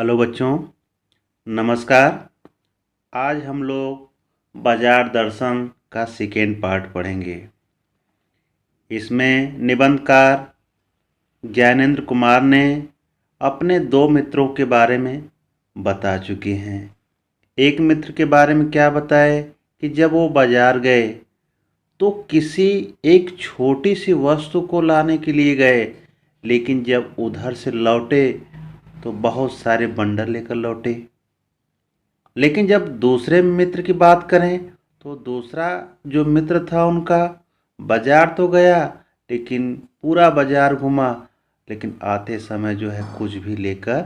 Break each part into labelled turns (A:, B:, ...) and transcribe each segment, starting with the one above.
A: Hello बच्चों, नमस्कार। आज हम लोग बाजार दर्शन का सेकेंड पार्ट पढ़ेंगे। इसमें निबंधकार ज्ञानेंद्र कुमार ने अपने दो मित्रों के बारे में बता चुके हैं। एक मित्र के बारे में क्या बताए कि जब वो बाजार गए तो किसी एक छोटी सी वस्तु को लाने के लिए गए, लेकिन जब उधर से लौटे तो बहुत सारे बंडल लेकर लौटे। लेकिन जब दूसरे मित्र की बात करें तो दूसरा जो मित्र था उनका बाजार तो गया, लेकिन पूरा बाजार घूमा, लेकिन आते समय जो है कुछ भी लेकर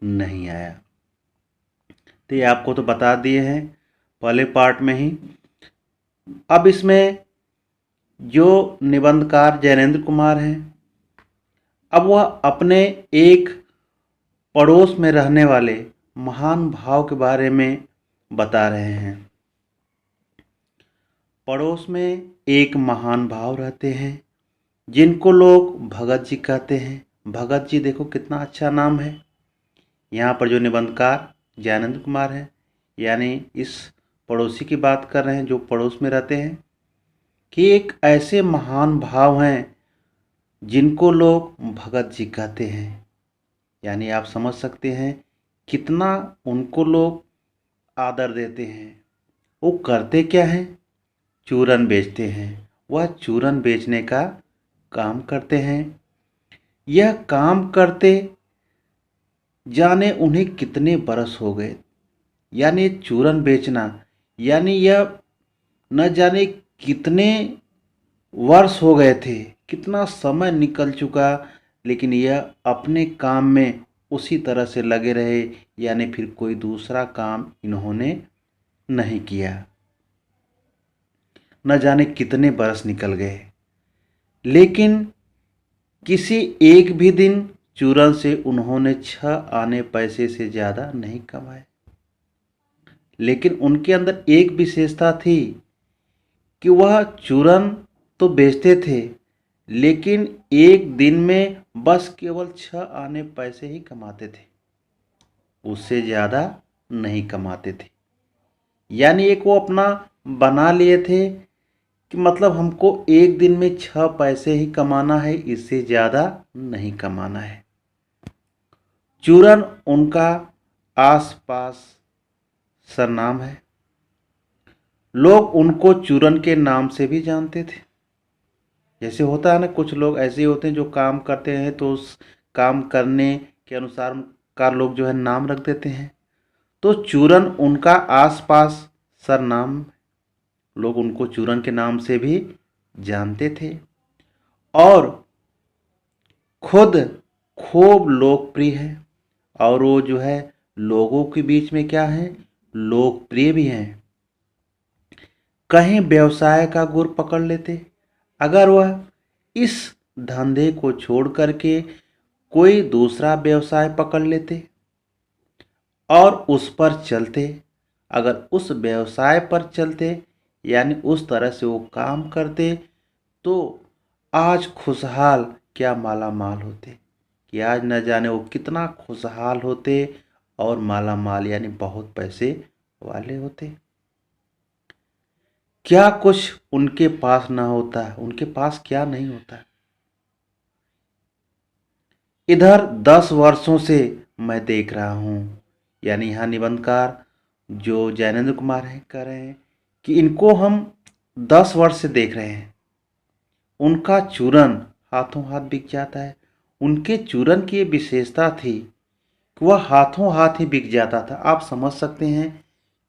A: नहीं आया। तो ये आपको तो बता दिए हैं पहले पार्ट में ही। अब इसमें जो निबंधकार ज्ञानेंद्र कुमार हैं, अब वह अपने एक पड़ोस में रहने वाले महान भाव के बारे में बता रहे हैं। पड़ोस में एक महान भाव रहते हैं जिनको लोग भगत जी कहते हैं। भगत जी देखो कितना अच्छा नाम है। यहाँ पर जो निबंधकार ज्ञानेंद्र कुमार हैं, यानी इस पड़ोसी की बात कर रहे हैं जो पड़ोस में रहते हैं, कि एक ऐसे महान भाव हैं जिनको लोग भगत जी कहते हैं। यानी आप समझ सकते हैं कितना उनको लोग आदर देते हैं। वो करते क्या हैं? चूरन बेचते हैं। वह चूरन बेचने का काम करते हैं। यह काम करते जाने उन्हें कितने बरस हो गए। यानी चूरन बेचना, यानी यह न जाने कितने वर्ष हो गए थे, कितना समय निकल चुका, लेकिन यह अपने काम में उसी तरह से लगे रहे। यानी फिर कोई दूसरा काम इन्होंने नहीं किया। न जाने कितने बरस निकल गए, लेकिन किसी एक भी दिन चूरन से उन्होंने 6 आने पैसे से ज़्यादा नहीं कमाए। लेकिन उनके अंदर एक विशेषता थी कि वह चूरन तो बेचते थे, लेकिन एक दिन में बस केवल 6 आने पैसे ही कमाते थे, उससे ज़्यादा नहीं कमाते थे। यानी एक वो अपना बना लिए थे कि मतलब हमको एक दिन में 6 पैसे ही कमाना है, इससे ज़्यादा नहीं कमाना है। चूरन उनका आसपास सरनाम है। लोग उनको चूरन के नाम से भी जानते थे। जैसे होता है ना, कुछ लोग ऐसे होते हैं जो काम करते हैं तो उस काम करने के अनुसार का लोग जो है नाम रख देते हैं। तो चूरन उनका आसपास सरनाम, लोग उनको चूरन के नाम से भी जानते थे। और खुद खूब लोकप्रिय है, और वो जो है लोगों के बीच में क्या है, लोकप्रिय भी हैं। कहीं व्यवसाय का गुर पकड़ लेते, अगर वह इस धंधे को छोड़ करके कोई दूसरा व्यवसाय पकड़ लेते और उस पर चलते, अगर उस व्यवसाय पर चलते यानी उस तरह से वो काम करते, तो आज खुशहाल क्या माला माल होते, कि आज न जाने वो कितना खुशहाल होते और माला माल यानी बहुत पैसे वाले होते। क्या कुछ उनके पास ना होता, उनके पास क्या नहीं होता। इधर 10 वर्षों से मैं देख रहा हूँ, यानी यहाँ निबंधकार जो ज्ञानेंद्र कुमार हैं कह रहे हैं कि इनको हम 10 वर्ष से देख रहे हैं। उनका चूरन हाथों हाथ बिक जाता है। उनके चूरन की ये विशेषता थी कि वह हाथों हाथ ही बिक जाता था। आप समझ सकते हैं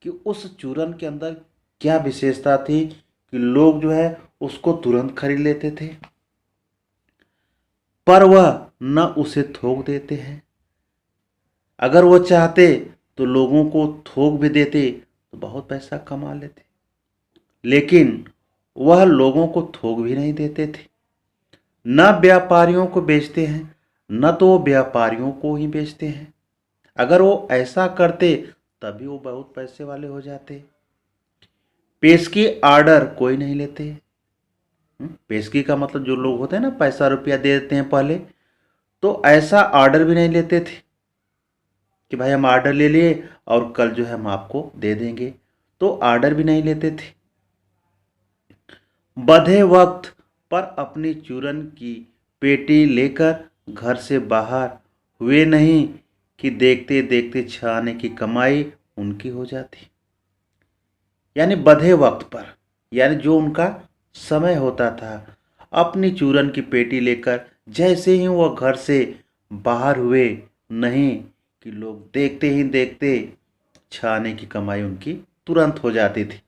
A: कि उस चूरन के अंदर क्या विशेषता थी कि लोग जो है उसको तुरंत खरीद लेते थे, पर वह न उसे थोक देते हैं। अगर वो चाहते तो लोगों को थोक भी देते तो बहुत पैसा कमा लेते, लेकिन वह लोगों को थोक भी नहीं देते थे। न व्यापारियों को बेचते हैं, न तो वो व्यापारियों को ही बेचते हैं। अगर वो ऐसा करते तभी वो बहुत पैसे वाले हो जाते। पेशगी आर्डर कोई नहीं लेते। पेशगी का मतलब जो लोग होते हैं ना, पैसा रुपया दे देते हैं पहले, तो ऐसा ऑर्डर भी नहीं लेते थे। कि भाई हम ऑर्डर ले लिए और कल जो है हम आपको दे देंगे, तो ऑर्डर भी नहीं लेते थे। बंधे वक्त पर अपनी चूरन की पेटी लेकर घर से बाहर हुए नहीं कि देखते देखते 6 आने की कमाई उनकी हो जाती। यानी बंधे वक्त पर, यानी जो उनका समय होता था, अपनी चूरन की पेटी लेकर जैसे ही वह घर से बाहर हुए नहीं कि लोग देखते ही देखते 6 आने की कमाई उनकी तुरंत हो जाती थी।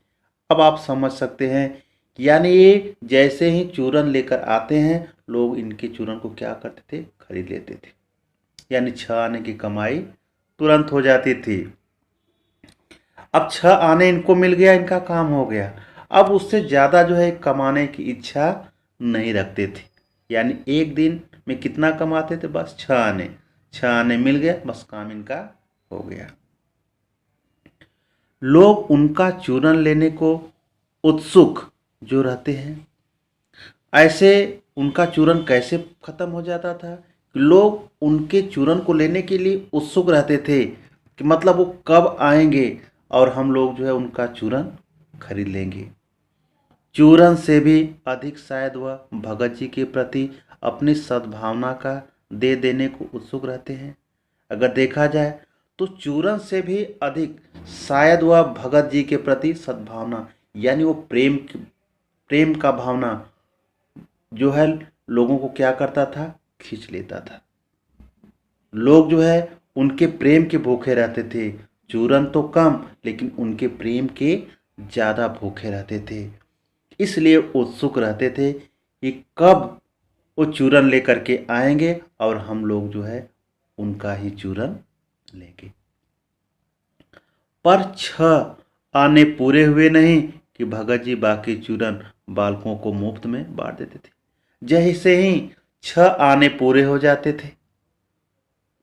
A: अब आप समझ सकते हैं, यानी ये जैसे ही चूरन लेकर आते हैं, लोग इनके चूरन को क्या करते थे, खरीद लेते थे। यानी 6 आने की कमाई तुरंत हो जाती थी। अब 6 आने इनको मिल गया, इनका काम हो गया। अब उससे ज़्यादा जो है कमाने की इच्छा नहीं रखते थे। यानी एक दिन में कितना कमाते थे, बस 6 आने। 6 आने मिल गया, बस काम इनका हो गया। लोग उनका चूरन लेने को उत्सुक जो रहते हैं। ऐसे उनका चूरन कैसे खत्म हो जाता था, लोग उनके चूरन को लेने के लिए उत्सुक रहते थे कि मतलब वो कब आएंगे और हम लोग जो है उनका चूरन खरीद लेंगे। चूरन से भी अधिक शायद वह भगत जी के प्रति अपनी सद्भावना का दे देने को उत्सुक रहते हैं। अगर देखा जाए तो चूरन से भी अधिक शायद वह भगत जी के प्रति सद्भावना, यानी वो प्रेम का भावना जो है लोगों को क्या करता था, खींच लेता था। लोग जो है उनके प्रेम के भूखे रहते थे। चूरन तो कम, लेकिन उनके प्रेम के ज़्यादा भूखे रहते थे। इसलिए उत्सुक रहते थे कि कब वो चूरन लेकर के आएंगे और हम लोग जो है उनका ही चूरन लेंगे। पर 6 आने पूरे हुए नहीं कि भगत जी बाकी चूरन बालकों को मुफ्त में बांट देते थे। जैसे ही 6 आने पूरे हो जाते थे,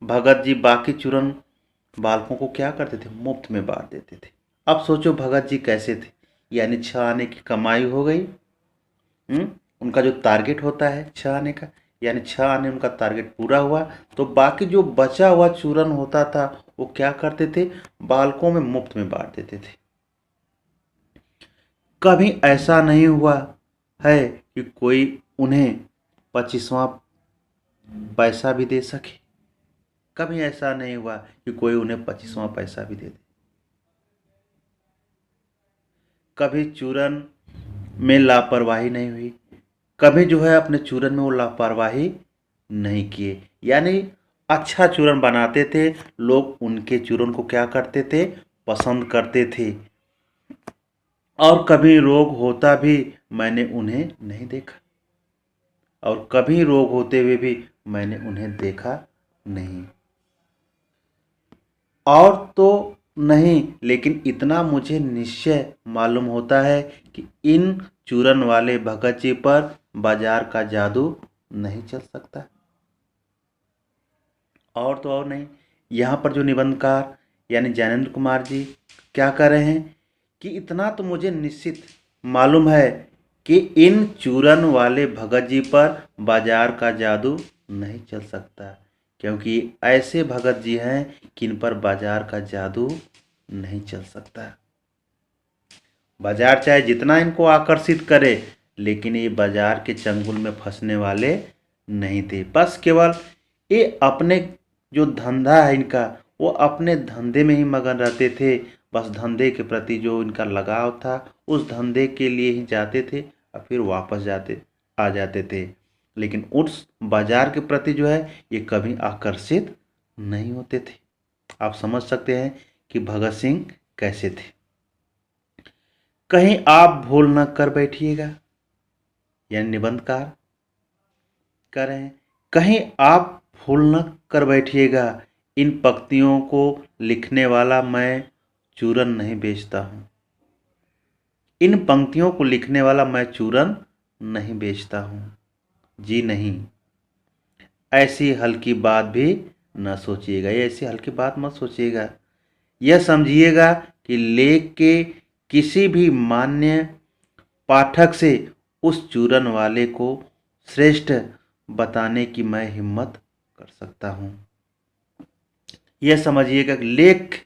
A: भगत जी बाकी चूरन बालकों को क्या करते थे, मुफ्त में बांट देते थे। अब सोचो भगत जी कैसे थे, यानी 6 आने की कमाई हो गई। उनका जो टारगेट होता है 6 आने का, यानी 6 आने उनका टारगेट पूरा हुआ, तो बाकी जो बचा हुआ चूरन होता था वो क्या करते थे, बालकों में मुफ्त में बांट देते थे। कभी ऐसा नहीं हुआ है कि कोई उन्हें 25वां पैसा भी दे सके। कभी ऐसा नहीं हुआ कि कोई उन्हें 25वां पैसा भी दे दे। कभी चूरन में लापरवाही नहीं हुई। कभी जो है अपने चूरन में वो लापरवाही नहीं किए। यानी अच्छा चूरन बनाते थे, लोग उनके चूरन को क्या करते थे, पसंद करते थे। और कभी रोग होता भी मैंने उन्हें नहीं देखा, और कभी रोग होते हुए भी मैंने उन्हें देखा नहीं। और तो नहीं, लेकिन इतना मुझे निश्चय मालूम होता है कि इन चूरन वाले भगत जी पर बाजार का जादू नहीं चल सकता। और तो और नहीं, यहाँ पर जो निबंधकार यानी ज्ञानेंद्र कुमार जी क्या कर रहे हैं कि इतना तो मुझे निश्चित मालूम है कि इन चूरन वाले भगत जी पर बाजार का जादू नहीं चल सकता, क्योंकि ऐसे भगत जी हैं कि इन पर बाजार का जादू नहीं चल सकता। बाजार चाहे जितना इनको आकर्षित करे, लेकिन ये बाजार के चंगुल में फंसने वाले नहीं थे। बस केवल ये अपने जो धंधा है इनका, वो अपने धंधे में ही मगन रहते थे। बस धंधे के प्रति जो इनका लगाव था, उस धंधे के लिए ही जाते थे और फिर वापस आ जाते थे। लेकिन उस बाजार के प्रति जो है ये कभी आकर्षित नहीं होते थे। आप समझ सकते हैं कि भगत सिंह कैसे थे। कहीं आप भूल न कर बैठिएगा, यानी निबंधकार कर रहे हैं, कहीं आप भूल न कर बैठिएगा, इन पंक्तियों को लिखने वाला मैं चूरन नहीं बेचता हूँ। इन पंक्तियों को लिखने वाला मैं चूरन नहीं बेचता हूँ। जी नहीं, ऐसी हल्की बात भी न सोचिएगा, ये ऐसी हल्की बात मत सोचिएगा। यह समझिएगा कि लेख के किसी भी मान्य पाठक से उस चूरन वाले को श्रेष्ठ बताने की मैं हिम्मत कर सकता हूँ। यह समझिएगा कि लेख,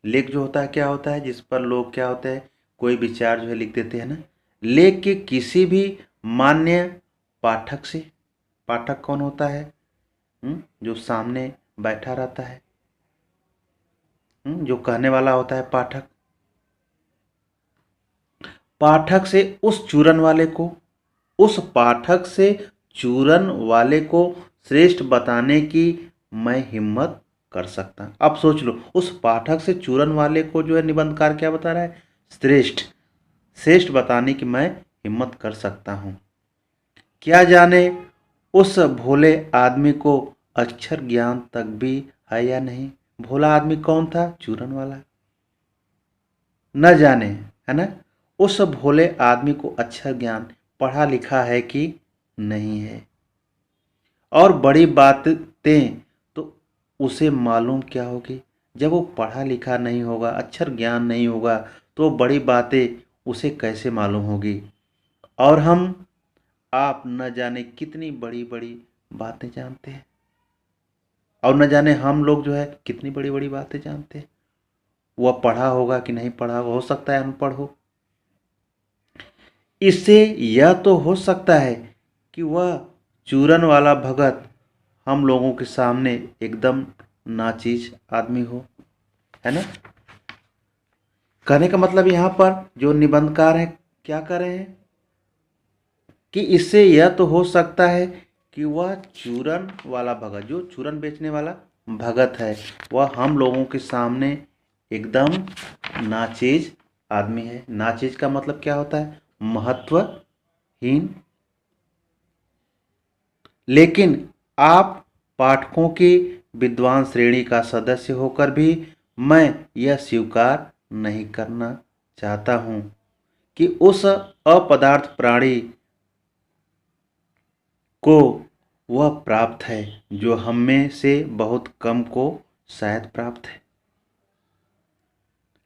A: लेख जो होता है क्या होता है, जिस पर लोग क्या होते हैं कोई विचार जो है लिख देते हैं ना। लेख के किसी भी मान्य पाठक से, पाठक कौन होता है, जो सामने बैठा रहता है, जो कहने वाला होता है पाठक, पाठक से उस चूरन वाले को, उस पाठक से चूरन वाले को श्रेष्ठ बताने की मैं हिम्मत कर सकता। अब सोच लो, उस पाठक से चूरन वाले को जो है निबंधकार क्या बता रहा है, श्रेष्ठ, श्रेष्ठ बताने की मैं हिम्मत कर सकता हूँ। क्या जाने उस भोले आदमी को अक्षर ज्ञान तक भी है या नहीं। भोला आदमी कौन था, चूरन वाला, न जाने, है ना, उस भोले आदमी को अक्षर ज्ञान पढ़ा लिखा है कि नहीं है। और बड़ी बातें तो उसे मालूम क्या होगी, जब वो पढ़ा लिखा नहीं होगा, अक्षर ज्ञान नहीं होगा, तो बड़ी बातें उसे कैसे मालूम होगी। और हम आप न जाने कितनी बड़ी बड़ी बातें जानते हैं, और न जाने हम लोग जो है कितनी बड़ी बड़ी बातें जानते हैं। वह पढ़ा होगा कि नहीं पढ़ा, हो सकता है अनपढ़ हो। इससे यह तो हो सकता है कि वह चूरन वाला भगत हम लोगों के सामने एकदम नाचीज आदमी हो, है ना। कहने का मतलब यहाँ पर जो निबंधकार हैं क्या कर रहे हैं कि इससे यह तो हो सकता है कि वह चूरन वाला भगत, जो चूरन बेचने वाला भगत है, वह हम लोगों के सामने एकदम नाचीज आदमी है। नाचीज का मतलब क्या होता है, महत्वहीन। लेकिन आप पाठकों की विद्वान श्रेणी का सदस्य होकर भी मैं यह स्वीकार नहीं करना चाहता हूँ कि उस अपदार्थ प्राणी को वह प्राप्त है जो हम में से बहुत कम को शायद प्राप्त है।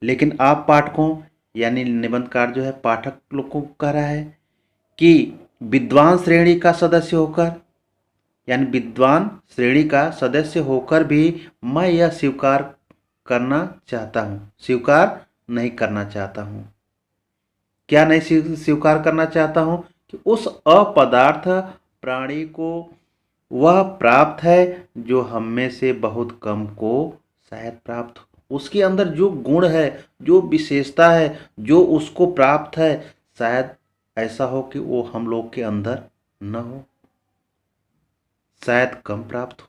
A: लेकिन आप पाठकों, यानी निबंधकार जो है पाठक लोग को कह रहा है कि विद्वान श्रेणी का सदस्य होकर, यानी विद्वान श्रेणी का सदस्य होकर भी मैं यह स्वीकार करना चाहता हूँ, स्वीकार नहीं करना चाहता हूँ। क्या नहीं स्वीकार करना चाहता हूँ कि उस अपदार्थ प्राणी को वह प्राप्त है जो हम में से बहुत कम को शायद प्राप्त हो। उसके अंदर जो गुण है, जो विशेषता है, जो उसको प्राप्त है, शायद ऐसा हो कि वो हम लोग के अंदर न हो, शायद कम प्राप्त हो।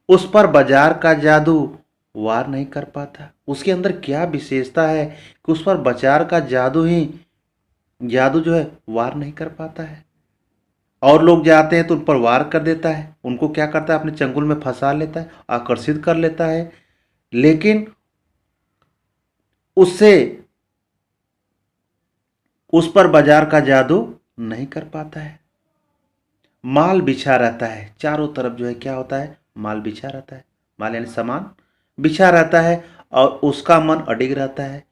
A: उस पर बाजार का जादू वार नहीं कर पाता। उसके अंदर क्या विशेषता है कि उस पर बाजार का जादू जो है वार नहीं कर पाता है। और लोग जाते हैं तो उन पर वार कर देता है, उनको क्या करता है, अपने चंगुल में फंसा लेता है, आकर्षित कर लेता है। लेकिन उससे, उस पर बाजार का जादू नहीं कर पाता है। माल बिछा रहता है चारों तरफ, जो है क्या होता है, माल बिछा रहता है, माल यानी सामान बिछा रहता है, और उसका मन अडिग रहता है।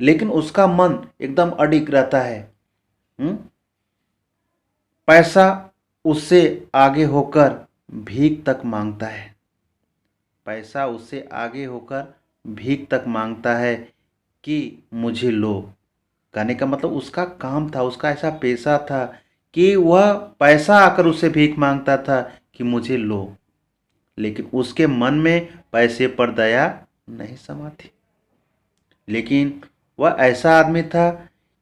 A: लेकिन उसका मन एकदम अडिग रहता है। पैसा उससे आगे होकर भीख तक मांगता है, पैसा उससे आगे होकर भीख तक मांगता है कि मुझे लो। कहने का मतलब उसका काम था, उसका ऐसा पेशा था कि वह पैसा आकर उससे भीख मांगता था कि मुझे लो। लेकिन उसके मन में पैसे पर दया नहीं समाती। लेकिन वह ऐसा आदमी था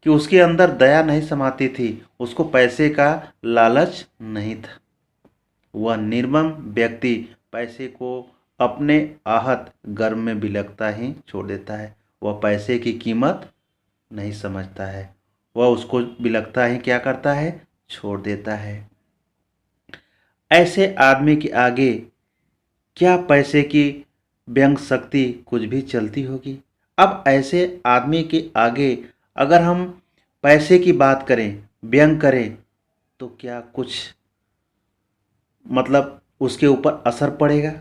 A: कि उसके अंदर दया नहीं समाती थी, उसको पैसे का लालच नहीं था। वह निर्मम व्यक्ति पैसे को अपने आहत गर्भ में बिलखता ही छोड़ देता है। वह पैसे की कीमत नहीं समझता है, वह उसको बिलखता ही क्या करता है, छोड़ देता है। ऐसे आदमी के आगे क्या पैसे की व्यंग शक्ति कुछ भी चलती होगी। अब ऐसे आदमी के आगे अगर हम पैसे की बात करें, व्यंग करें, तो क्या कुछ मतलब उसके ऊपर असर पड़ेगा?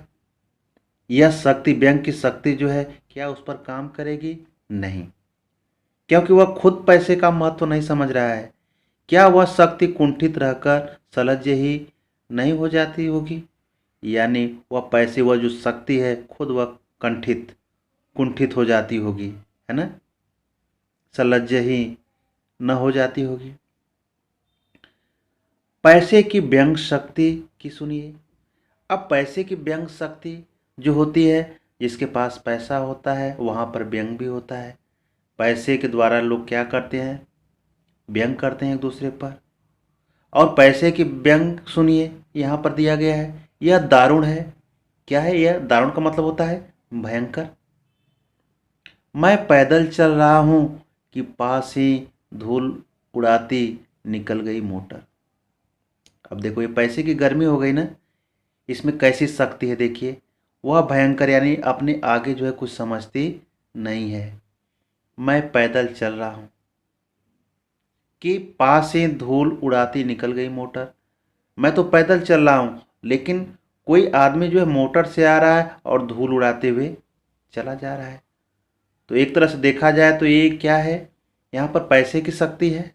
A: यह शक्ति, व्यंग की शक्ति जो है क्या उस पर काम करेगी? नहीं, क्योंकि वह खुद पैसे का महत्व नहीं समझ रहा है। क्या वह शक्ति कुंठित रहकर सलज्ज ही नहीं हो जाती होगी? यानी वह पैसे, वह जो शक्ति है खुद वह कुंठित हो जाती होगी, है ना, सलज्ज ही न हो जाती होगी। पैसे की व्यंग शक्ति की सुनिए। अब पैसे की व्यंग शक्ति जो होती है, जिसके पास पैसा होता है वहाँ पर व्यंग भी होता है। पैसे के द्वारा लोग क्या करते हैं, व्यंग करते हैं एक दूसरे पर। और पैसे की व्यंग सुनिए यहाँ पर दिया गया है, यह दारुण है। क्या है यह? दारुण का मतलब होता है भयंकर। मैं पैदल चल रहा हूँ कि पास ही धूल उड़ाती निकल गई मोटर। अब देखो ये पैसे की गर्मी हो गई ना, इसमें कैसी शक्ति है देखिए। वह भयंकर यानी अपने आगे जो है कुछ समझती नहीं है। मैं पैदल चल रहा हूँ कि पास से धूल उड़ाती निकल गई मोटर। मैं तो पैदल चल रहा हूँ, लेकिन कोई आदमी जो है मोटर से आ रहा है और धूल उड़ाते हुए चला जा रहा है। तो एक तरह से देखा जाए तो ये क्या है, यहाँ पर पैसे की शक्ति है।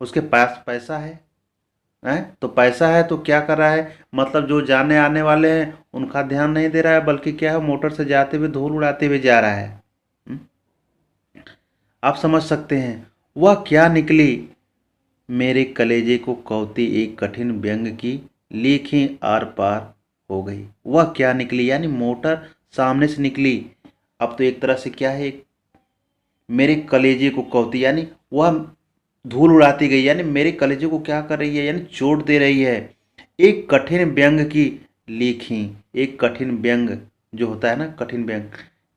A: उसके पास पैसा है तो पैसा है तो क्या कर रहा है, मतलब जो जाने आने वाले हैं उनका ध्यान नहीं दे रहा है, बल्कि क्या है, मोटर से जाते हुए धूल उड़ाते हुए जा रहा है। हम्म? आप समझ सकते हैं। वह क्या निकली मेरे कलेजे को कौती एक कठिन व्यंग की, लीखें आर पार हो गई। वह क्या निकली यानी मोटर सामने से निकली। अब तो एक तरह से क्या है, मेरे कलेजे को कौती यानी वह धूल उड़ाती गई, यानी मेरे कलेजे को क्या कर रही है, यानी चोट दे रही है। एक कठिन व्यंग की लिखी, एक कठिन व्यंग जो होता है ना, कठिन व्यंग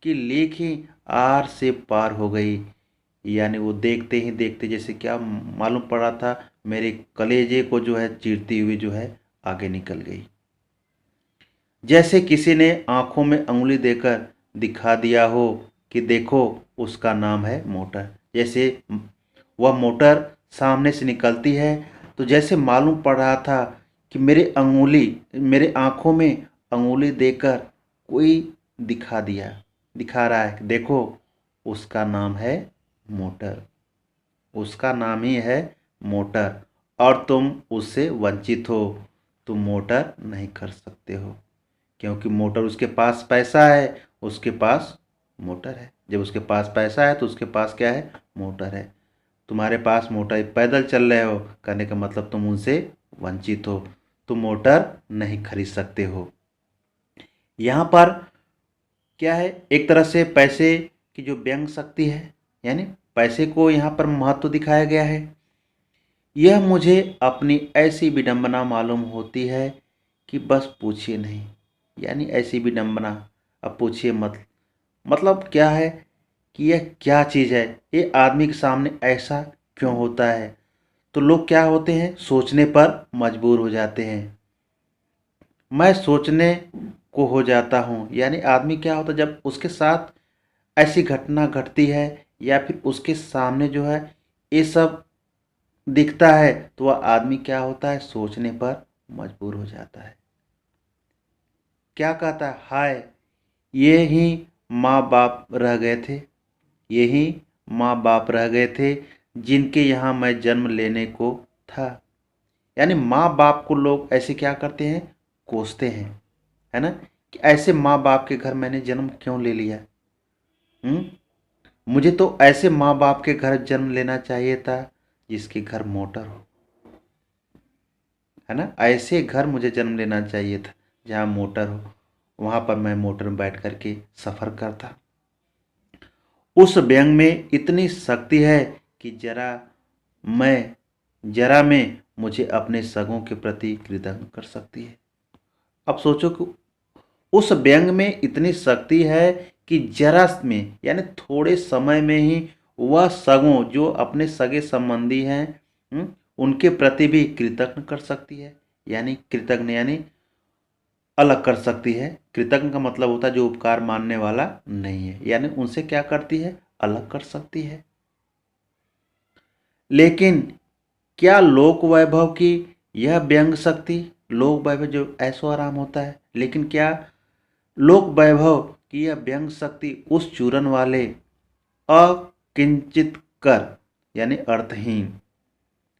A: की लिखी आर से पार हो गई। यानी वो देखते ही देखते जैसे क्या मालूम पड़ रहा था, मेरे कलेजे को जो है चीरती हुई जो है आगे निकल गई। जैसे किसी ने आंखों में अंगुली देकर दिखा दिया हो कि देखो उसका नाम है मोटर। जैसे वह मोटर सामने से निकलती है तो जैसे मालूम पड़ रहा था कि मेरे आंखों में अंगुली देकर कोई दिखा रहा है, देखो उसका नाम है मोटर, उसका नाम ही है मोटर, और तुम उससे वंचित हो, तुम मोटर नहीं कर सकते हो, क्योंकि मोटर उसके पास पैसा है, उसके पास मोटर है। जब उसके पास पैसा है तो उसके पास क्या है, मोटर है। तुम्हारे पास मोटर, पैदल चल रहे हो कहने का मतलब तुम उनसे वंचित हो, तुम मोटर नहीं खरीद सकते हो। यहाँ पर क्या है, एक तरह से पैसे की जो व्यंग शक्ति है, यानी पैसे को यहाँ पर महत्व दिखाया गया है। यह मुझे अपनी ऐसी विडंबना मालूम होती है कि बस पूछिए नहीं। यानी ऐसी विडंबना, अब पूछिए मत, मतलब क्या है कि यह क्या चीज़ है, ये आदमी के सामने ऐसा क्यों होता है। तो लोग क्या होते हैं, सोचने पर मजबूर हो जाते हैं। मैं सोचने को हो जाता हूँ, यानी आदमी क्या होता है जब उसके साथ ऐसी घटना घटती है या फिर उसके सामने जो है ये सब दिखता है, तो वह आदमी क्या होता है, सोचने पर मजबूर हो जाता है। क्या कहता है, हाय ये ही माँ बाप रह गए थे, यही माँ बाप रह गए थे जिनके यहाँ मैं जन्म लेने को था। यानी माँ बाप को लोग ऐसे क्या करते हैं, कोसते हैं, है ना, कि ऐसे माँ बाप के घर मैंने जन्म क्यों ले लिया। हम्म मुझे तो ऐसे माँ बाप के घर जन्म लेना चाहिए था जिसके घर मोटर हो, है ना, ऐसे घर मुझे जन्म लेना चाहिए था जहाँ मोटर हो, वहाँ पर मैं मोटर में बैठ करके सफ़र करता। उस व्यंग में इतनी शक्ति है कि जरा में मुझे अपने सगों के प्रति कृतज्ञ कर सकती है। अब सोचो कि उस व्यंग में इतनी शक्ति है कि जरा में यानी थोड़े समय में ही वह सगों जो अपने सगे संबंधी हैं, उनके प्रति भी कृतज्ञ कर सकती है। यानी कृतज्ञ यानी अलग कर सकती है। कृतज्ञ का मतलब होता है जो उपकार मानने वाला नहीं है, यानी उनसे क्या करती है, अलग कर सकती है। लेकिन क्या लोक वैभव की यह व्यंग शक्ति, लोक वैभव जो ऐशो आराम होता है, लेकिन क्या लोक वैभव की यह व्यंग शक्ति उस चूरन वाले अकिंचित कर यानी अर्थहीन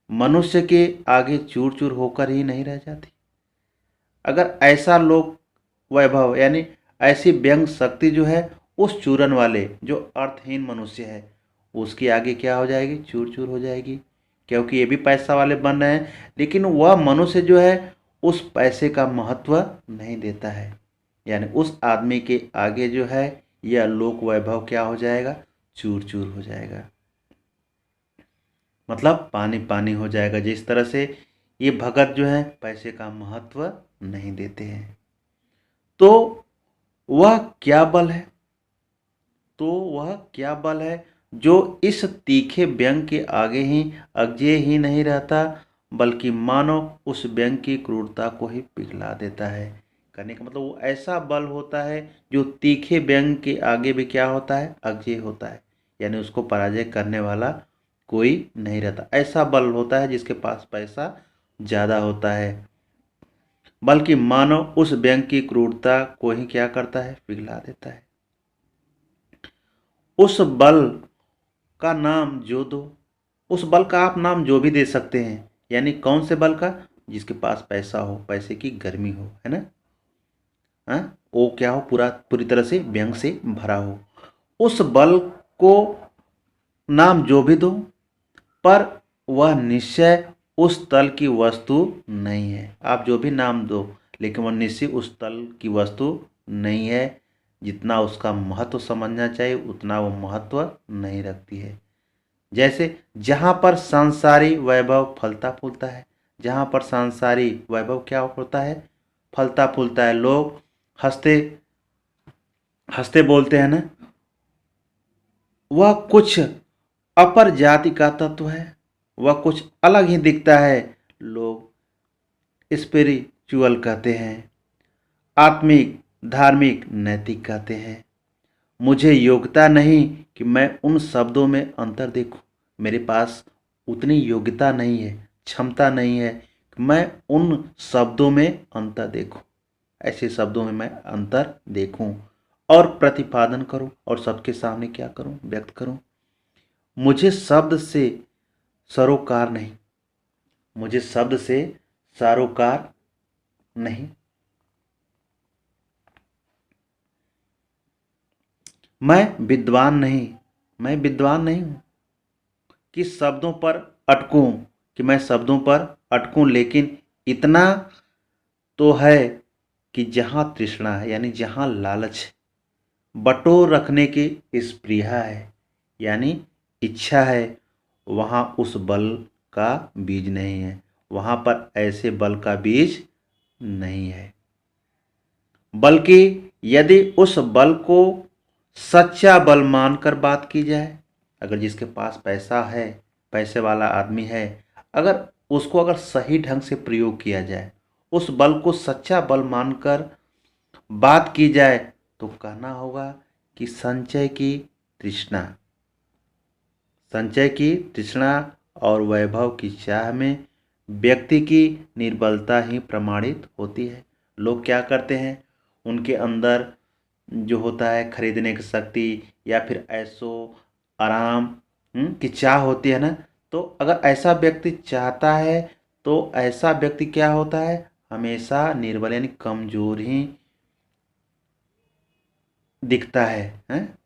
A: मनुष्य के आगे चूर चूर होकर ही नहीं रह जाती। अगर ऐसा लोक वैभव यानी ऐसी व्यंग शक्ति जो है उस चूरन वाले जो अर्थहीन मनुष्य है उसके आगे क्या हो जाएगी, चूर चूर हो जाएगी। क्योंकि ये भी पैसा वाले बन रहे हैं, लेकिन वह मनुष्य जो है उस पैसे का महत्व नहीं देता है। यानी उस आदमी के आगे जो है यह लोक वैभव क्या हो जाएगा, चूर चूर हो जाएगा, मतलब पानी पानी हो जाएगा। जिस तरह से ये भगत जो है पैसे का महत्व नहीं देते हैं। तो वह क्या बल है, तो वह क्या बल है जो इस तीखे व्यंग के आगे ही अजेय ही नहीं रहता, बल्कि मानो उस व्यंग की क्रूरता को ही पिघला देता है। करने का मतलब वो ऐसा बल होता है जो तीखे व्यंग के आगे भी क्या होता है, अजेय होता है। यानी उसको पराजय करने वाला कोई नहीं रहता। ऐसा बल होता है जिसके पास पैसा ज़्यादा होता है, बल्कि मानव उस व्यंग की क्रूरता को ही क्या करता है, पिघला देता है। उस बल का नाम जो दो, उस बल का आप नाम जो भी दे सकते हैं। यानी कौन से बल का, जिसके पास पैसा हो, पैसे की गर्मी हो, है ना, हाँ, वो क्या हो, पूरी तरह से व्यंग से भरा हो। उस बल को नाम जो भी दो, पर वह निश्चय उस तल की वस्तु नहीं है। आप जो भी नाम दो, लेकिन वह निश्चय उस तल की वस्तु नहीं है। जितना उसका महत्व समझना चाहिए उतना वो महत्व नहीं रखती है। जैसे जहाँ पर सांसारी वैभव फलता फूलता है, जहाँ पर सांसारी वैभव क्या होता है, फलता फूलता है, लोग हंसते हंसते बोलते हैं ना, वह कुछ अपर जाति का तत्व है, वह कुछ अलग ही दिखता है। लोग स्पिरिचुअल कहते हैं, आत्मिक, धार्मिक, नैतिक कहते हैं। मुझे योग्यता नहीं कि मैं उन शब्दों में अंतर देखूं। मेरे पास उतनी योग्यता नहीं है, क्षमता नहीं है कि मैं उन शब्दों में अंतर देखूं। ऐसे शब्दों में मैं अंतर देखूं और प्रतिपादन करूं और सबके सामने क्या करूं, व्यक्त करूं। मुझे शब्द से सरोकार नहीं, मुझे शब्द से सरोकार नहीं। मैं विद्वान नहीं हूं कि शब्दों पर अटकूं, कि मैं शब्दों पर अटकूं, लेकिन इतना तो है कि जहाँ तृष्णा है, यानी जहाँ लालच है, बटोर रखने की स्पृहा है, यानी इच्छा है, वहाँ उस बल का बीज नहीं है, वहाँ पर ऐसे बल का बीज नहीं है। बल्कि यदि उस बल को सच्चा बल मानकर बात की जाए, अगर जिसके पास पैसा है, पैसे वाला आदमी है, अगर उसको अगर सही ढंग से प्रयोग किया जाए, उस बल को सच्चा बल मानकर बात की जाए, तो कहना होगा कि संचय की तृष्णा और वैभव की चाह में व्यक्ति की निर्बलता ही प्रमाणित होती है। लोग क्या करते हैं, उनके अंदर जो होता है खरीदने की शक्ति या फिर ऐशो आराम की चाह होती है ना, तो अगर ऐसा व्यक्ति चाहता है तो ऐसा व्यक्ति क्या होता है, हमेशा निर्बल यानी कमजोर ही दिखता है, हैं?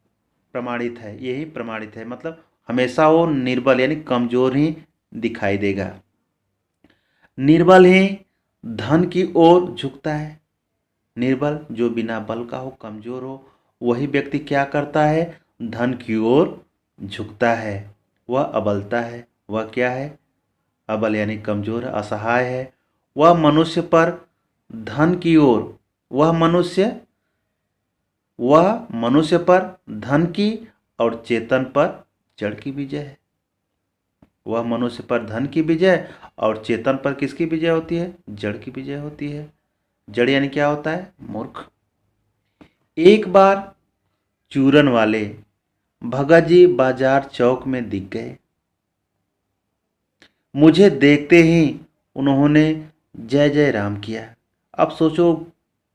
A: प्रमाणित है, यही प्रमाणित है, मतलब हमेशा वो निर्बल यानी कमजोर ही दिखाई देगा। निर्बल ही धन की ओर झुकता है। निर्बल जो बिना बल का हो, कमजोर हो, वही व्यक्ति क्या करता है, धन की ओर झुकता है। वह अबलता है, वह क्या है, अबल यानी कमजोर, असहाय है। वह मनुष्य पर धन की ओर, वह मनुष्य पर धन की और चेतन पर जड़ की विजय है। वह मनुष्य पर धन की विजय और चेतन पर किसकी विजय होती है, जड़ की विजय होती है। जड़ यानी क्या होता है, मूर्ख। एक बार चूरन वाले भगत जी बाजार चौक में दिख गए। मुझे देखते ही उन्होंने जय जय राम किया। अब सोचो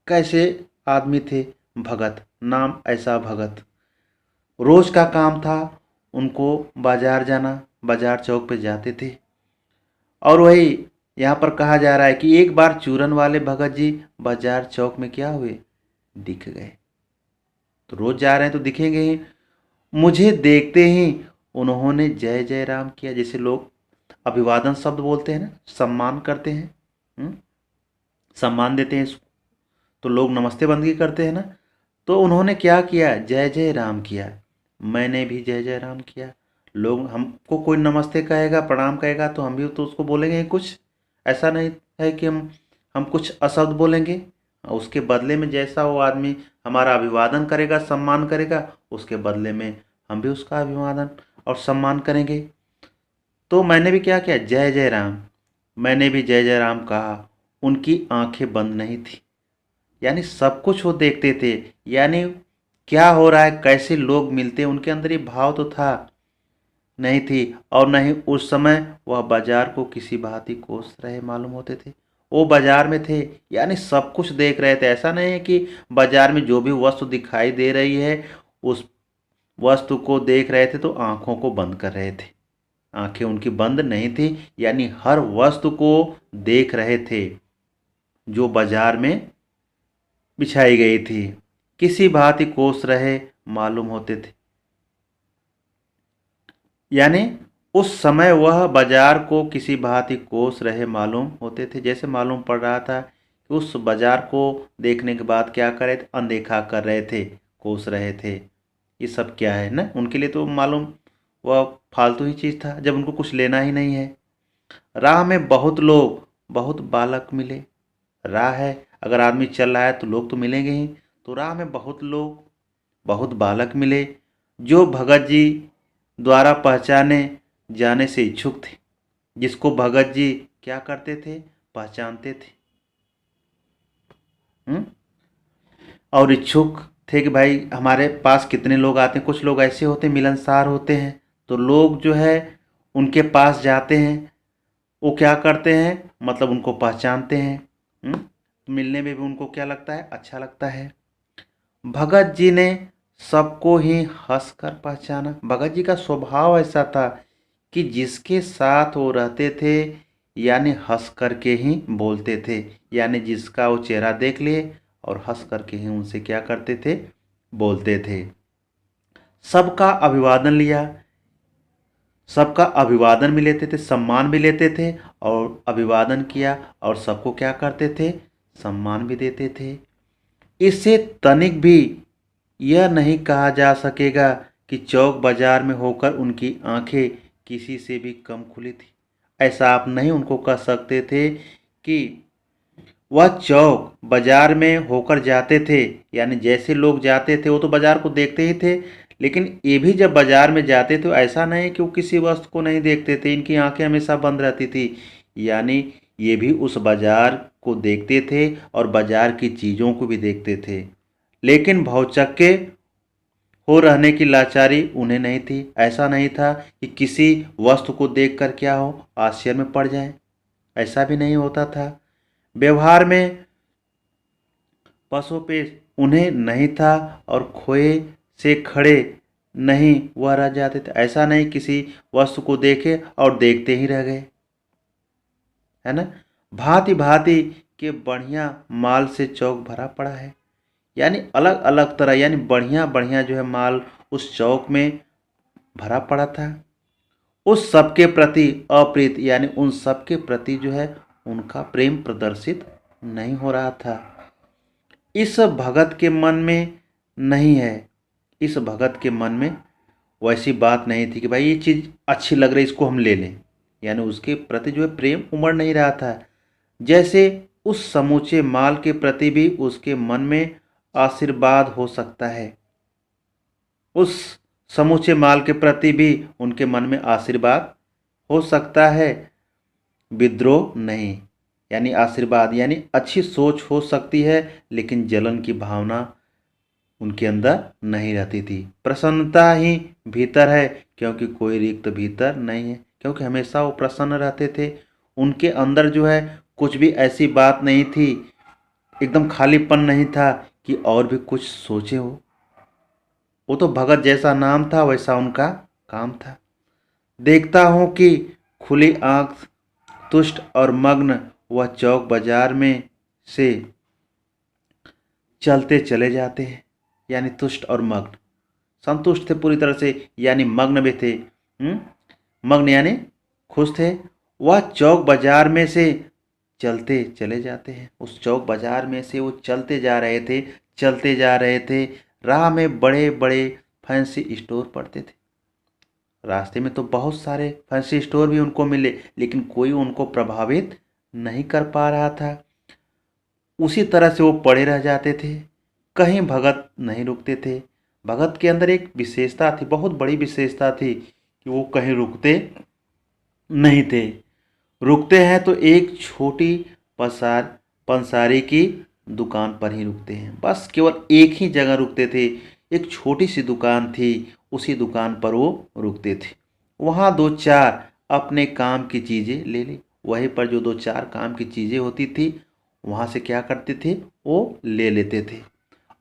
A: कैसे आदमी थे भगत, नाम ऐसा भगत, रोज का काम था उनको बाजार जाना, बाजार चौक पे जाते थे और वही यहाँ पर कहा जा रहा है कि एक बार चूरन वाले भगत जी बाजार चौक में क्या हुए, दिख गए। तो रोज जा रहे हैं तो दिखेंगे ही। मुझे देखते ही उन्होंने जय जय राम किया। जैसे लोग अभिवादन शब्द बोलते हैं ना, सम्मान करते हैं, सम्मान देते हैं इसको, तो लोग नमस्ते बंदगी करते हैं ना। तो उन्होंने क्या किया, जय जय राम किया। मैंने भी जय जय राम किया। लोग हमको कोई नमस्ते कहेगा, प्रणाम कहेगा, तो हम भी तो उसको बोलेंगे कुछ। ऐसा नहीं है कि हम कुछ अशब्द बोलेंगे। उसके बदले में जैसा वो आदमी हमारा अभिवादन करेगा, सम्मान करेगा, उसके बदले में हम भी उसका अभिवादन और सम्मान करेंगे। तो मैंने भी क्या किया, जय जय राम। मैंने भी जय जय राम कहा। उनकी आंखें बंद नहीं थी, यानी सब कुछ वो देखते थे। यानी क्या हो रहा है, कैसे लोग मिलते हैं, उनके अंदर ये भाव तो था नहीं थी। और नहीं उस समय वह बाजार को किसी भांति कोस रहे मालूम होते थे। वो बाजार में थे, यानी सब कुछ देख रहे थे। ऐसा नहीं है कि बाजार में जो भी वस्तु दिखाई दे रही है उस वस्तु को देख रहे थे तो आंखों को बंद कर रहे थे। आंखें उनकी बंद नहीं थी, यानी हर वस्तु को देख रहे थे जो बाजार में बिछाई गई थी। किसी भांति कोस रहे मालूम होते थे। यानी उस समय वह बाजार को किसी भांति कोस रहे मालूम होते थे। जैसे मालूम पड़ रहा था कि उस बाजार को देखने के बाद क्या कर रहे थे, अनदेखा कर रहे थे, कोस रहे थे। ये सब क्या है ना, उनके लिए तो मालूम वह फालतू ही चीज़ था, जब उनको कुछ लेना ही नहीं है। राह में बहुत लोग, बहुत बालक मिले। राह है, अगर आदमी चल रहा है तो लोग तो मिलेंगे ही। तो राह में बहुत लोग, बहुत बालक मिले जो भगत जी द्वारा पहचाने जाने से इच्छुक थे। जिसको भगत जी क्या करते थे, पहचानते थे। और इच्छुक थे कि भाई हमारे पास कितने लोग आते हैं। कुछ लोग ऐसे होते हैं, मिलनसार होते हैं, तो लोग जो है उनके पास जाते हैं। वो क्या करते हैं, मतलब उनको पहचानते हैं। मिलने में भी उनको क्या लगता है, अच्छा लगता है। भगत जी ने सबको ही हंसकर पहचाना। भगत जी का स्वभाव ऐसा था कि जिसके साथ वो रहते थे यानी हंस करके ही बोलते थे। यानी जिसका वो चेहरा देख लिए और हंस करके ही उनसे क्या करते थे, बोलते थे। सबका अभिवादन लिया, सबका अभिवादन भी लेते थे, सम्मान भी लेते थे, और अभिवादन किया और सबको क्या करते थे, सम्मान भी देते थे। इससे तनिक भी यह नहीं कहा जा सकेगा कि चौक बाजार में होकर उनकी आंखें किसी से भी कम खुली थी। ऐसा आप नहीं उनको कह सकते थे कि वह चौक बाजार में होकर जाते थे। यानी जैसे लोग जाते थे वो तो बाजार को देखते ही थे, लेकिन ये भी जब बाजार में जाते थे ऐसा नहीं कि वो किसी वस्तु को नहीं देखते थे। इनकी आंखें हमेशा बंद रहती थी। यानी ये भी उस बाजार को देखते थे और बाजार की चीज़ों को भी देखते थे, लेकिन भौचक्के हो रहने की लाचारी उन्हें नहीं थी। ऐसा नहीं था कि किसी वस्तु को देखकर क्या हो, आश्चर्य में पड़ जाएं। ऐसा भी नहीं होता था। व्यवहार में पशु पे उन्हें नहीं था और खोए से खड़े नहीं वह रह जाते थे। ऐसा नहीं किसी वस्तु को देखे और देखते ही रह गए, है ना। भांति भांति के बढ़िया माल से चौक भरा पड़ा है। यानी अलग अलग तरह, यानी बढ़िया बढ़िया जो है माल उस चौक में भरा पड़ा था। उस सबके प्रति अप्रीत, यानी उन सबके प्रति जो है उनका प्रेम प्रदर्शित नहीं हो रहा था। इस भगत के मन में नहीं है, इस भगत के मन में वैसी बात नहीं थी कि भाई ये चीज़ अच्छी लग रही इसको हम ले लें। यानी उसके प्रति जो है प्रेम उमड़ नहीं रहा था। जैसे उस समूचे माल के प्रति भी उसके मन में आशीर्वाद हो सकता है, उस समूचे माल के प्रति भी उनके मन में आशीर्वाद हो सकता है, विद्रोह नहीं। यानी आशीर्वाद यानी अच्छी सोच हो सकती है, लेकिन जलन की भावना उनके अंदर नहीं रहती थी। प्रसन्नता ही भीतर है, क्योंकि कोई रिक्त भीतर नहीं है, क्योंकि हमेशा वो प्रसन्न रहते थे। उनके अंदर जो है कुछ भी ऐसी बात नहीं थी, एकदम खालीपन नहीं था कि और भी कुछ सोचे हो। वो तो भगत जैसा नाम था वैसा उनका काम था। देखता हूँ कि खुली आँख तुष्ट और मग्न वह चौक बाजार में से चलते चले जाते हैं। यानी तुष्ट और मग्न, संतुष्ट थे पूरी तरह से, यानी मग्न भी थे। मग्न यानी खुश थे। वह चौक बाजार में से चलते चले जाते हैं। उस चौक बाजार में से वो चलते जा रहे थे, चलते जा रहे थे। राह में बड़े बड़े फैंसी स्टोर पड़ते थे। रास्ते में तो बहुत सारे फैंसी स्टोर भी उनको मिले, लेकिन कोई उनको प्रभावित नहीं कर पा रहा था। उसी तरह से वो पड़े रह जाते थे। कहीं भगत नहीं रुकते थे। भगत के अंदर एक विशेषता थी, बहुत बड़ी विशेषता थी, कि वो कहीं रुकते नहीं थे। रुकते हैं तो एक छोटी पंसारी की दुकान पर ही रुकते हैं। बस केवल एक ही जगह रुकते थे, एक छोटी सी दुकान थी, उसी दुकान पर वो रुकते थे। वहाँ दो चार अपने काम की चीज़ें ले ली। वहीं पर जो दो चार काम की चीज़ें होती थी, वहाँ से क्या करते थे, वो ले लेते थे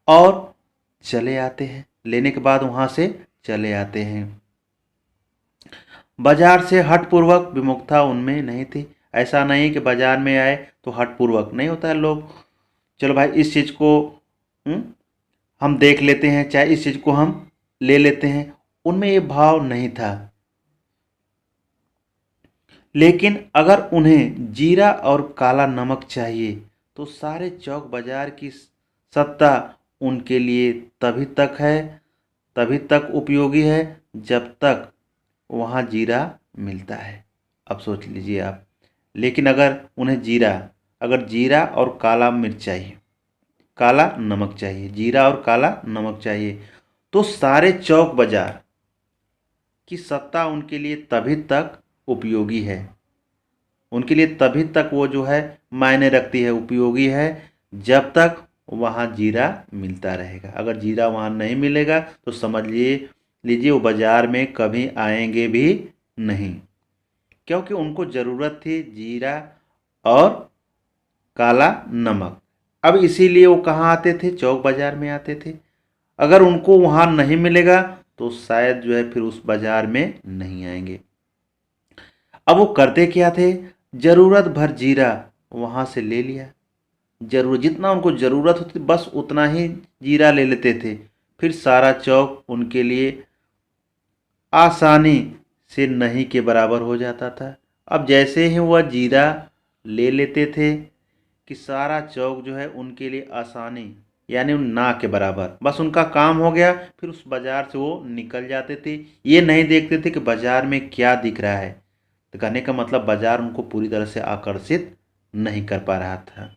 A: और चले आते हैं। लेने के बाद वहाँ से चले आते हैं। बाजार से हठपूर्वक विमुखता उनमें नहीं थी। ऐसा नहीं कि बाजार में आए तो हठपूर्वक नहीं होता है लोग, चलो भाई इस चीज़ को हम देख लेते हैं, चाहे इस चीज़ को हम ले लेते हैं, उनमें ये भाव नहीं था। लेकिन अगर उन्हें जीरा और काला नमक चाहिए तो सारे चौक बाजार की सत्ता उनके लिए तभी तक है, तभी तक उपयोगी है जब तक वहाँ जीरा मिलता है। अब सोच लीजिए आप, लेकिन अगर उन्हें अगर जीरा और काला मिर्च चाहिए, काला नमक चाहिए, जीरा और काला नमक चाहिए, तो सारे चौक बाजार की सत्ता उनके लिए तभी तक उपयोगी है, उनके लिए तभी तक वो जो है मायने रखती है, उपयोगी है, जब तक वहाँ जीरा मिलता रहेगा। अगर जीरा वहाँ नहीं मिलेगा तो समझ लीजिए वो बाज़ार में कभी आएंगे भी नहीं, क्योंकि उनको ज़रूरत थी जीरा और काला नमक। अब इसीलिए वो कहाँ आते थे, चौक बाज़ार में आते थे। अगर उनको वहाँ नहीं मिलेगा तो शायद जो है फिर उस बाज़ार में नहीं आएंगे। अब वो करते क्या थे, ज़रूरत भर जीरा वहाँ से ले लिया, जितना उनको ज़रूरत होती बस उतना ही जीरा ले लेते थे। फिर सारा चौक उनके लिए आसानी से नहीं के बराबर हो जाता था। अब जैसे ही वह जीरा ले लेते थे कि सारा चौक जो है उनके लिए आसानी, यानी ना के बराबर, बस उनका काम हो गया। फिर उस बाज़ार से वो निकल जाते थे। ये नहीं देखते थे कि बाज़ार में क्या दिख रहा है। तो कहने का मतलब बाज़ार उनको पूरी तरह से आकर्षित नहीं कर पा रहा था।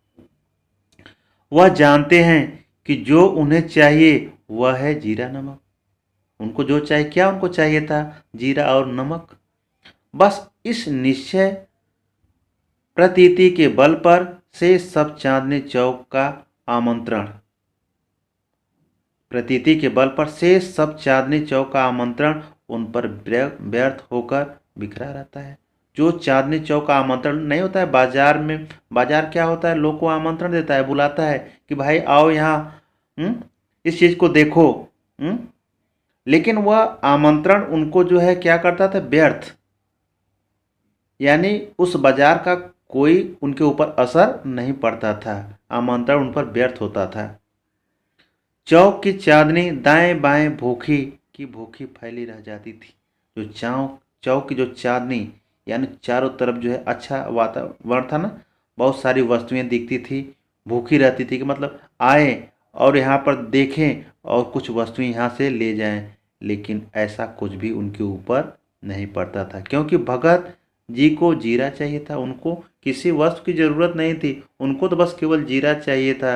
A: वह जानते हैं कि जो उन्हें चाहिए वह है जीरा नमक। उनको जो चाहिए, क्या उनको चाहिए था, जीरा और नमक। बस इस निश्चय प्रतीति के बल पर से सब चांदनी चौक का आमंत्रण, प्रतीति के बल पर से सब चांदनी चौक का आमंत्रण उन पर व्यर्थ होकर बिखरा रहता है। जो चांदनी चौक का आमंत्रण नहीं होता है बाजार में, बाजार क्या होता है, लोग को आमंत्रण देता है, बुलाता है कि भाई आओ यहाँ, इस चीज़ को देखो। लेकिन वह आमंत्रण उनको जो है क्या करता था, व्यर्थ, यानी उस बाजार का कोई उनके ऊपर असर नहीं पड़ता था, आमंत्रण उन पर व्यर्थ होता था। चौक की चांदनी दाएं बाएं भूखी फैली रह जाती थी। जो चौक की जो चांदनी, यानी चारों तरफ जो है अच्छा वातावरण था ना, बहुत सारी वस्तुएं दिखती थी, भूखी रहती थी कि मतलब आए और यहाँ पर देखें और कुछ वस्तुएं यहाँ से ले जाएं। लेकिन ऐसा कुछ भी उनके ऊपर नहीं पड़ता था, क्योंकि भगत जी को जीरा चाहिए था। उनको किसी वस्तु की ज़रूरत नहीं थी, उनको तो बस केवल जीरा चाहिए था।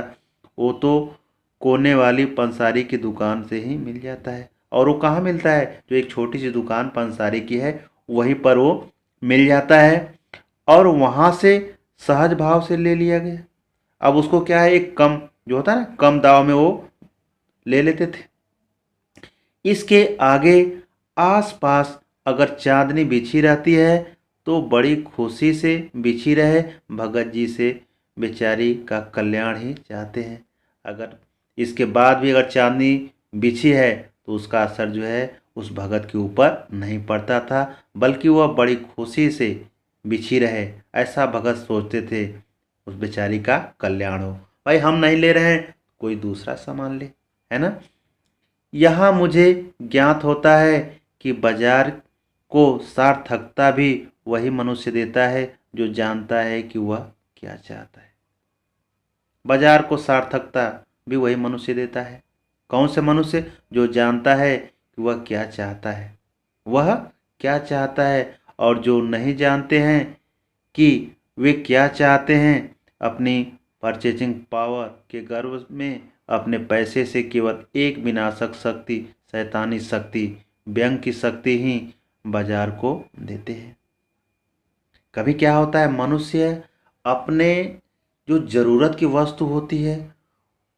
A: वो तो कोने वाली पंसारी की दुकान से ही मिल जाता है। और वो कहाँ मिलता है, जो एक छोटी सी दुकान पंसारी की है वहीं पर वो मिल जाता है, और वहाँ से सहज भाव से ले लिया गया। अब उसको क्या है, एक कम जो होता है ना, कम दाव में वो ले लेते थे। इसके आगे आसपास अगर चांदनी बिछी रहती है तो बड़ी खुशी से बिछी रहे, भगत जी से बेचारी का कल्याण ही चाहते हैं। अगर इसके बाद भी अगर चांदनी बिछी है तो उसका असर जो है उस भगत के ऊपर नहीं पड़ता था, बल्कि वह बड़ी खुशी से बिछी रहे, ऐसा भगत सोचते थे उस बेचारी का कल्याण हो। भाई हम नहीं ले रहे हैं, कोई दूसरा सामान ले, है ना। यहाँ मुझे ज्ञात होता है कि बाजार को सार्थकता भी वही मनुष्य देता है जो जानता है कि वह क्या चाहता है। बाजार को सार्थकता भी वही मनुष्य देता है। कौन से मनुष्य? जो जानता है कि वह क्या चाहता है, वह क्या चाहता है। और जो नहीं जानते हैं कि वे क्या चाहते हैं, अपनी परचेजिंग पावर के गर्व में अपने पैसे से केवल एक विनाशक शक्ति, शैतानी शक्ति, व्यंग की शक्ति ही बाजार को देते हैं। कभी क्या होता है, मनुष्य अपने जो ज़रूरत की वस्तु होती है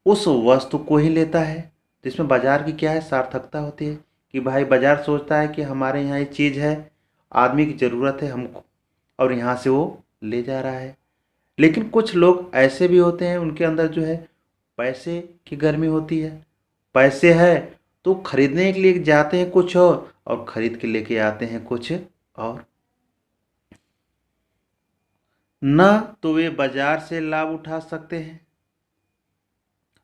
A: उस वस्तु को ही लेता है। तो इसमें बाजार की क्या है, सार्थकता होती है कि भाई बाजार सोचता है कि हमारे यहाँ ये चीज़ है, आदमी की ज़रूरत है हमको, और यहाँ से वो ले जा रहा है। लेकिन कुछ लोग ऐसे भी होते हैं, उनके अंदर जो है पैसे की गर्मी होती है। पैसे है तो खरीदने के लिए जाते हैं कुछ और खरीद के लेके आते हैं कुछ और। न तो वे बाजार से लाभ उठा सकते हैं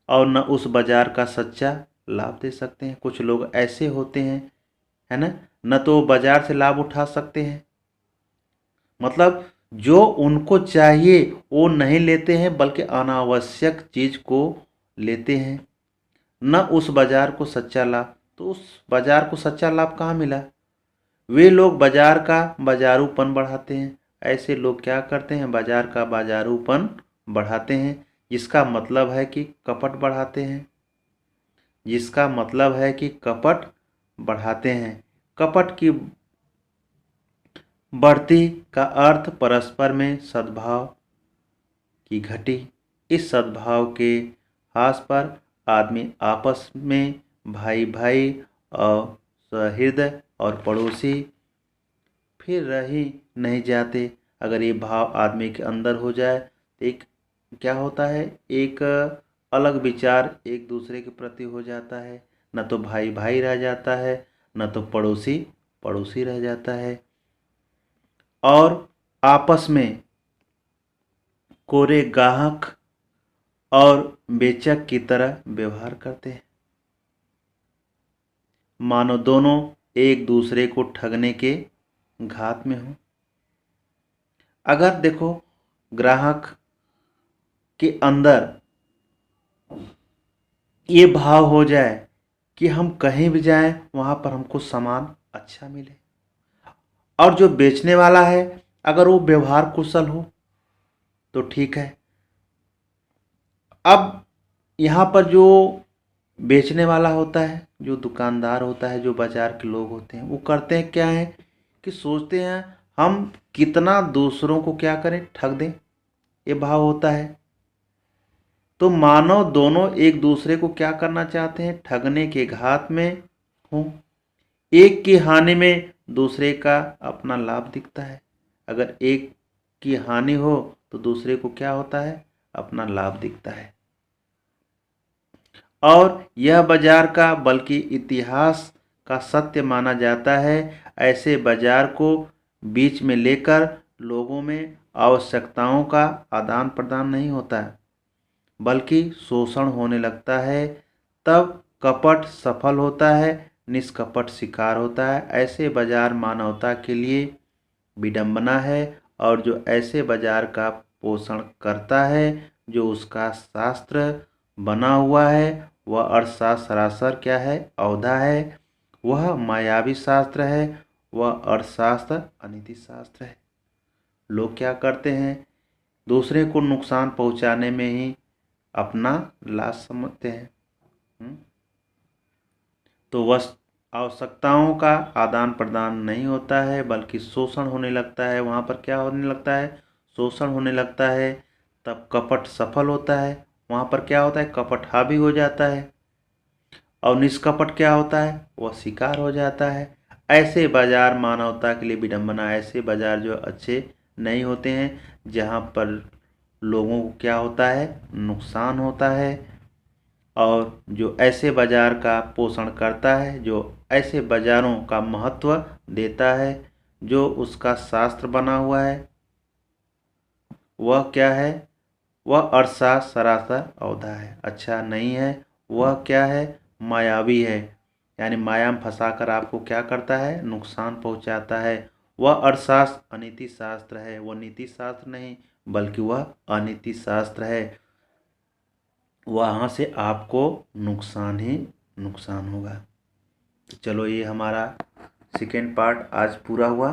A: और न उस बाजार का सच्चा लाभ दे सकते हैं। कुछ लोग ऐसे होते हैं, है ना, न तो बाजार से लाभ उठा सकते हैं, मतलब जो उनको चाहिए वो नहीं लेते हैं, बल्कि अनावश्यक चीज को लेते हैं। न उस बाजार को सच्चा लाभ, तो उस बाजार को सच्चा लाभ कहाँ मिला। वे लोग बाजार का बाजारूपन बढ़ाते हैं। ऐसे लोग क्या करते हैं, बाजार का बाजारूपन बढ़ाते हैं, जिसका मतलब है कि कपट बढ़ाते हैं। जिसका मतलब है कि कपट बढ़ाते हैं। कपट की बढ़ती का अर्थ परस्पर में सद्भाव की घटी। इस सद्भाव के हास पर आदमी आपस में भाई भाई और सहृदय और पड़ोसी फिर रह ही नहीं जाते। अगर ये भाव आदमी के अंदर हो जाए तो एक क्या होता है, एक अलग विचार एक दूसरे के प्रति हो जाता है। न तो भाई भाई रह जाता है, न तो पड़ोसी पड़ोसी रह जाता है, और आपस में कोरे गाहक और बेचक की तरह व्यवहार करते हैं, मानो दोनों एक दूसरे को ठगने के घात में हो। अगर देखो ग्राहक के अंदर ये भाव हो जाए कि हम कहीं भी जाएं वहाँ पर हमको सामान अच्छा मिले, और जो बेचने वाला है अगर वो व्यवहार कुशल हो तो ठीक है। अब यहाँ पर जो बेचने वाला होता है, जो दुकानदार होता है, जो बाजार के लोग होते हैं, वो करते हैं क्या है कि सोचते हैं हम कितना दूसरों को क्या करें, ठग दें, ये भाव होता है। तो मानव दोनों एक दूसरे को क्या करना चाहते हैं, ठगने के घात में हों। एक की हानि में दूसरे का अपना लाभ दिखता है। अगर एक की हानि हो तो दूसरे को क्या होता है, अपना लाभ दिखता है। और यह बाजार का बल्कि इतिहास का सत्य माना जाता है। ऐसे बाजार को बीच में लेकर लोगों में आवश्यकताओं का आदान प्रदान नहीं होता है, बल्कि शोषण होने लगता है। तब कपट सफल होता है, निष्कपट शिकार होता है। ऐसे बाजार मानवता के लिए विडंबना है, और जो ऐसे बाजार का पोषण करता है, जो उसका शास्त्र बना हुआ है, वह अर्थशास्त्र सरासर क्या है, अवधा है। वह मायावी शास्त्र है, वह अर्थशास्त्र अनीति शास्त्र है। लोग क्या करते हैं, दूसरे को नुकसान पहुंचाने में ही अपना लाभ समझते हैं। तो वह आवश्यकताओं का आदान प्रदान नहीं होता है, बल्कि शोषण होने लगता है। वहाँ पर क्या होने लगता है, शोषण होने लगता है। तब कपट सफल होता है। वहाँ पर क्या होता है, कपट हावी हो जाता है, और निष्कपट क्या होता है, वह शिकार हो जाता है। ऐसे बाजार मानवता के लिए विडंबना। ऐसे बाजार जो अच्छे नहीं होते हैं, जहाँ पर लोगों को क्या होता है, नुकसान होता है। और जो ऐसे बाजार का पोषण करता है, जो ऐसे बाजारों का महत्व देता है, जो उसका शास्त्र बना हुआ है, वह क्या है? वह अर्थशास्त्र सरासर औधा है। अच्छा नहीं है, वह क्या है? मायावी है, यानी माया में फंसाकर आपको क्या करता है? नुकसान पहुंचाता है। वह अर्थशास्त्र अनीति शास्त्र है, वह नीति शास्त्र नहीं बल्कि वह अनीति शास्त्र है। वहाँ से आपको नुकसान ही नुकसान होगा। तो चलो, ये हमारा सेकेंड पार्ट आज पूरा हुआ।